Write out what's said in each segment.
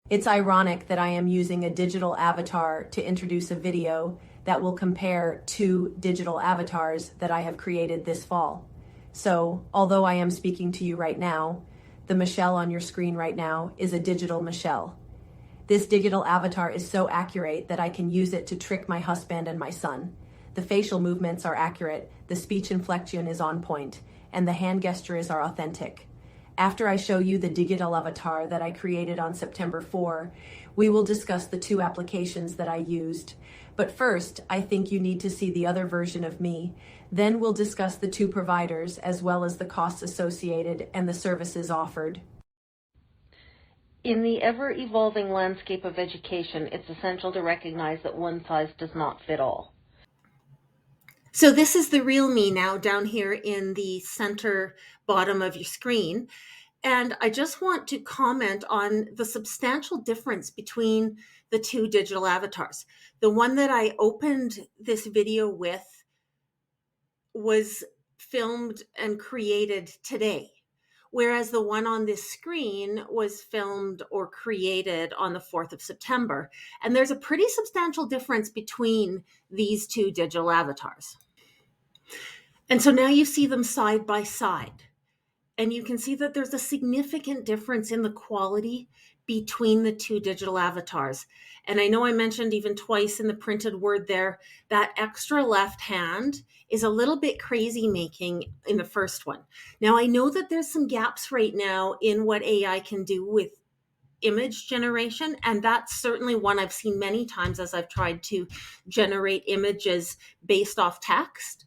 It's ironic that I am using a digital avatar to introduce a video that will compare two digital avatars that I have created this fall. So, although I am speaking to you right now, the Michelle on your screen right now is a digital Michelle. This digital avatar is so accurate that I can use it to trick my husband and my son. The facial movements are accurate, the speech inflection is on point, and the hand gestures are authentic. After I show you the digital avatar that I created on September 4, we will discuss the two applications that I used. But first, I think you need to see the other version of me. Then we'll discuss the two providers as well as the costs associated and the services offered. In the ever-evolving landscape of education, it's essential to recognize that one size does not fit all. So this is the real me now down here in the center bottom of your screen. And I just want to comment on the substantial difference between the two digital avatars. The one that I opened this video with was filmed and created today, whereas the one on this screen was filmed or created on the 4th of September. And there's a pretty substantial difference between these two digital avatars. And so now you see them side by side. And you can see that there's a significant difference in the quality between the two digital avatars. And I know I mentioned even twice in the printed word there, that extra left hand is a little bit crazy making in the first one. Now I know that there's some gaps right now in what AI can do with image generation. And that's certainly one I've seen many times as I've tried to generate images based off text.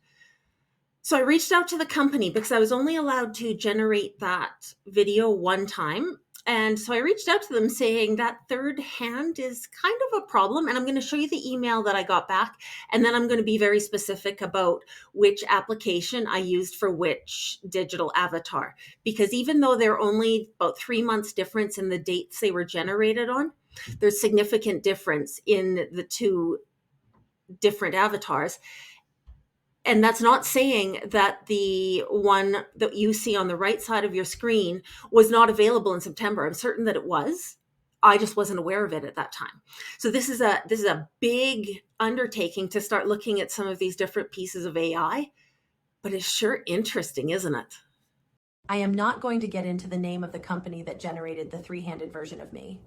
So I reached out to the company because I was only allowed to generate that video one time. And so I reached out to them saying that third hand is kind of a problem. And I'm going to show you the email that I got back. And then I'm going to be very specific about which application I used for which digital avatar. Because even though they're only about 3 months difference in the dates they were generated on, there's significant difference in the two different avatars. And that's not saying that the one that you see on the right side of your screen was not available in September. I'm certain that it was. I just wasn't aware of it at that time. So this is a big undertaking to start looking at some of these different pieces of AI, but it's sure interesting, isn't it? I am not going to get into the name of the company that generated the three-handed version of me.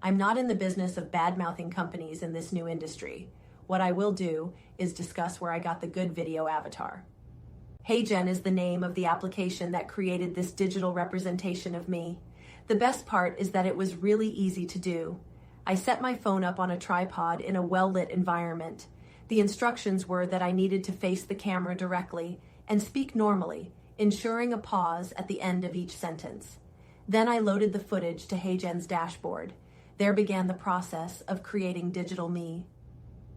I'm not in the business of bad-mouthing companies in this new industry. What I will do is discuss where I got the good video avatar. HeyGen is the name of the application that created this digital representation of me. The best part is that it was really easy to do. I set my phone up on a tripod in a well-lit environment. The instructions were that I needed to face the camera directly and speak normally, ensuring a pause at the end of each sentence. Then I loaded the footage to HeyGen's dashboard. There began the process of creating digital me.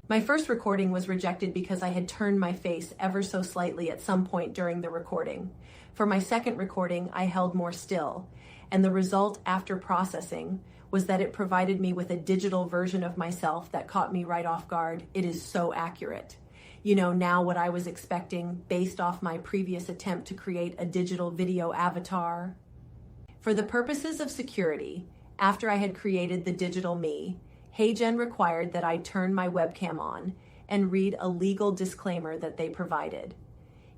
My first recording was rejected because I had turned my face ever so slightly at some point during the recording. For my second recording, I held more still, and the result after processing was that it provided me with a digital version of myself that caught me right off guard. It is so accurate. You know now what I was expecting based off my previous attempt to create a digital video avatar. For the purposes of security, after I had created the digital me, HeyGen required that I turn my webcam on and read a legal disclaimer that they provided.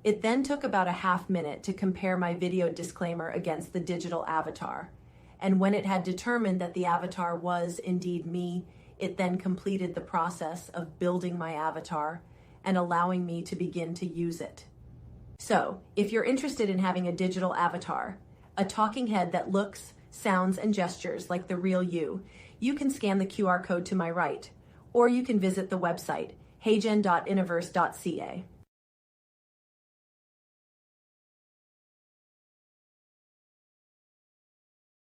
It then took about a half minute to compare my video disclaimer against the digital avatar. And when it had determined that the avatar was indeed me, it then completed the process of building my avatar and allowing me to begin to use it. So, if you're interested in having a digital avatar, a talking head that looks, sounds, and gestures like the real you can scan the QR code to my right, or you can visit the website, heygen.iniverse.ca.